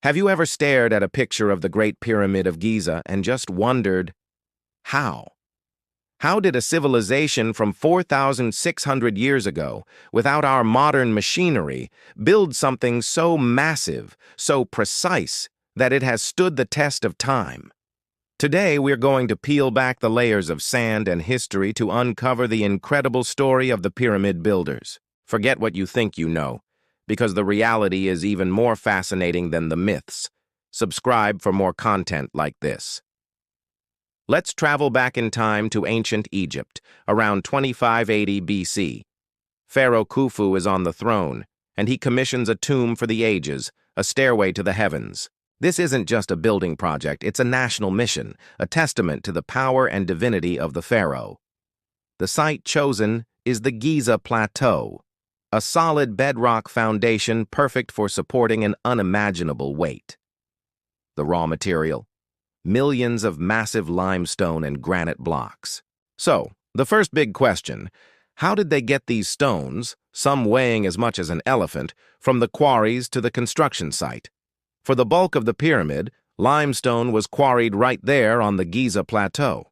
Have you ever stared at a picture of the Great Pyramid of Giza and just wondered, how? How did a civilization from 4,600 years ago, without our modern machinery, build something so massive, so precise, that it has stood the test of time? Today, we're going to peel back the layers of sand and history to uncover the incredible story of the pyramid builders. Forget what you think you know, because the reality is even more fascinating than the myths. Subscribe for more content like this. Let's travel back in time to ancient Egypt, around 2580 BC. Pharaoh Khufu is on the throne, and he commissions a tomb for the ages, a stairway to the heavens. This isn't just a building project, it's a national mission, a testament to the power and divinity of the pharaoh. The site chosen is the Giza Plateau, a solid bedrock foundation perfect for supporting an unimaginable weight. The raw material? Millions of massive limestone and granite blocks. So, the first big question, how did they get these stones, some weighing as much as an elephant, from the quarries to the construction site? For the bulk of the pyramid, limestone was quarried right there on the Giza Plateau.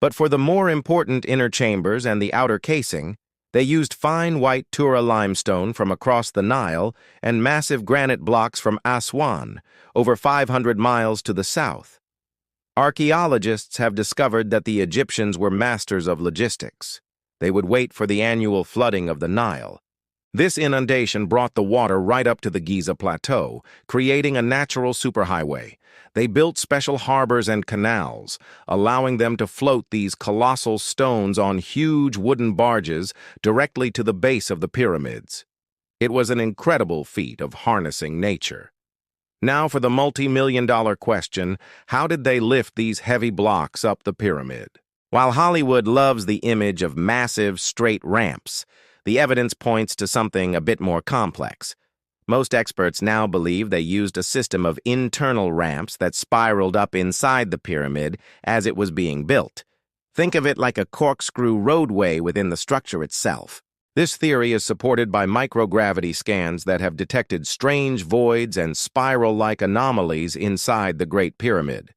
But for the more important inner chambers and the outer casing, they used fine white Tura limestone from across the Nile and massive granite blocks from Aswan, over 500 miles to the south. Archaeologists have discovered that the Egyptians were masters of logistics. They would wait for the annual flooding of the Nile. This inundation brought the water right up to the Giza Plateau, creating a natural superhighway. They built special harbors and canals, allowing them to float these colossal stones on huge wooden barges directly to the base of the pyramids. It was an incredible feat of harnessing nature. Now for the multi-million-dollar question, how did they lift these heavy blocks up the pyramid? While Hollywood loves the image of massive, straight ramps, the evidence points to something a bit more complex. Most experts now believe they used a system of internal ramps that spiraled up inside the pyramid as it was being built. Think of it like a corkscrew roadway within the structure itself. This theory is supported by microgravity scans that have detected strange voids and spiral-like anomalies inside the Great Pyramid.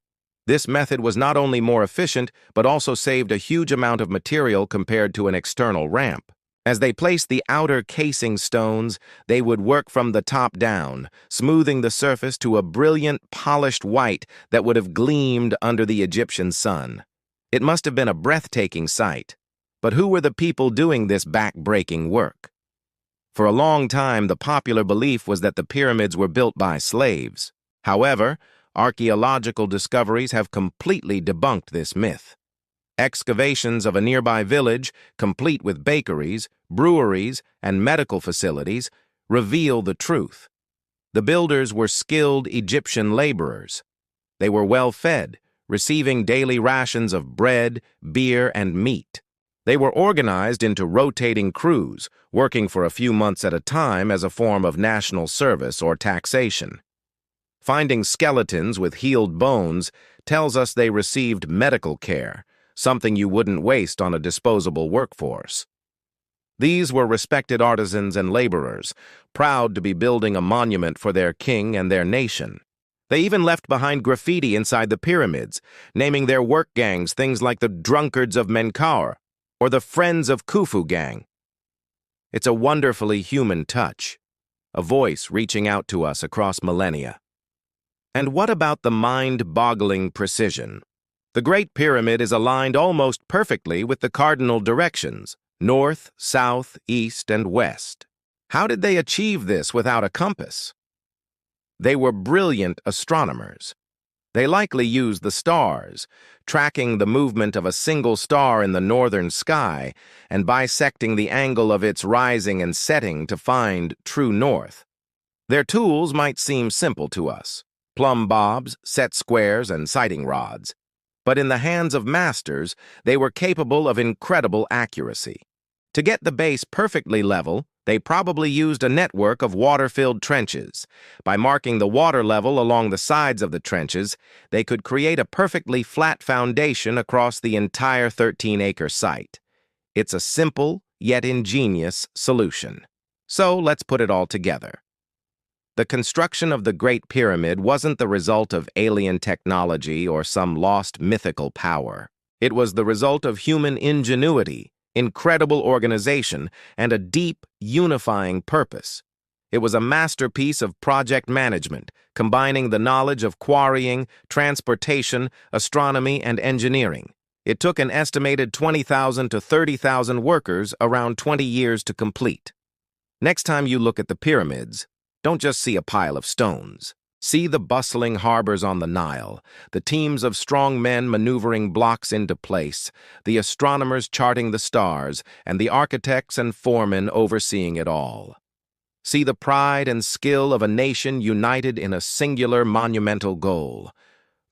This method was not only more efficient, but also saved a huge amount of material compared to an external ramp. As they placed the outer casing stones, they would work from the top down, smoothing the surface to a brilliant, polished white that would have gleamed under the Egyptian sun. It must have been a breathtaking sight. But who were the people doing this back-breaking work? For a long time, the popular belief was that the pyramids were built by slaves. However, archaeological discoveries have completely debunked this myth. Excavations of a nearby village, complete with bakeries, breweries, and medical facilities, reveal the truth. The builders were skilled Egyptian laborers. They were well-fed, receiving daily rations of bread, beer, and meat. They were organized into rotating crews, working for a few months at a time as a form of national service or taxation. Finding skeletons with healed bones tells us they received medical care, something you wouldn't waste on a disposable workforce. These were respected artisans and laborers, proud to be building a monument for their king and their nation. They even left behind graffiti inside the pyramids, naming their work gangs things like the Drunkards of Menkaure or the Friends of Khufu gang. It's a wonderfully human touch, a voice reaching out to us across millennia. And what about the mind-boggling precision? The Great Pyramid is aligned almost perfectly with the cardinal directions, north, south, east, and west. How did they achieve this without a compass? They were brilliant astronomers. They likely used the stars, tracking the movement of a single star in the northern sky and bisecting the angle of its rising and setting to find true north. Their tools might seem simple to us, plumb bobs, set squares, and sighting rods. But in the hands of masters, they were capable of incredible accuracy. To get the base perfectly level, they probably used a network of water-filled trenches. By marking the water level along the sides of the trenches, they could create a perfectly flat foundation across the entire 13-acre site. It's a simple, yet ingenious, solution. So let's put it all together. The construction of the Great Pyramid wasn't the result of alien technology or some lost mythical power. It was the result of human ingenuity, incredible organization, and a deep, unifying purpose. It was a masterpiece of project management, combining the knowledge of quarrying, transportation, astronomy, and engineering. It took an estimated 20,000 to 30,000 workers around 20 years to complete. Next time you look at the pyramids, don't just see a pile of stones. See the bustling harbors on the Nile, the teams of strong men maneuvering blocks into place, the astronomers charting the stars, and the architects and foremen overseeing it all. See the pride and skill of a nation united in a singular monumental goal.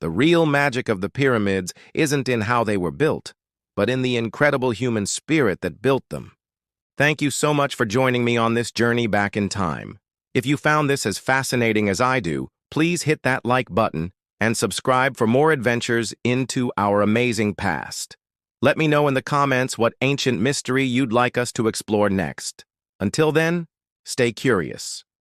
The real magic of the pyramids isn't in how they were built, but in the incredible human spirit that built them. Thank you so much for joining me on this journey back in time. If you found this as fascinating as I do, please hit that like button and subscribe for more adventures into our amazing past. Let me know in the comments what ancient mystery you'd like us to explore next. Until then, stay curious.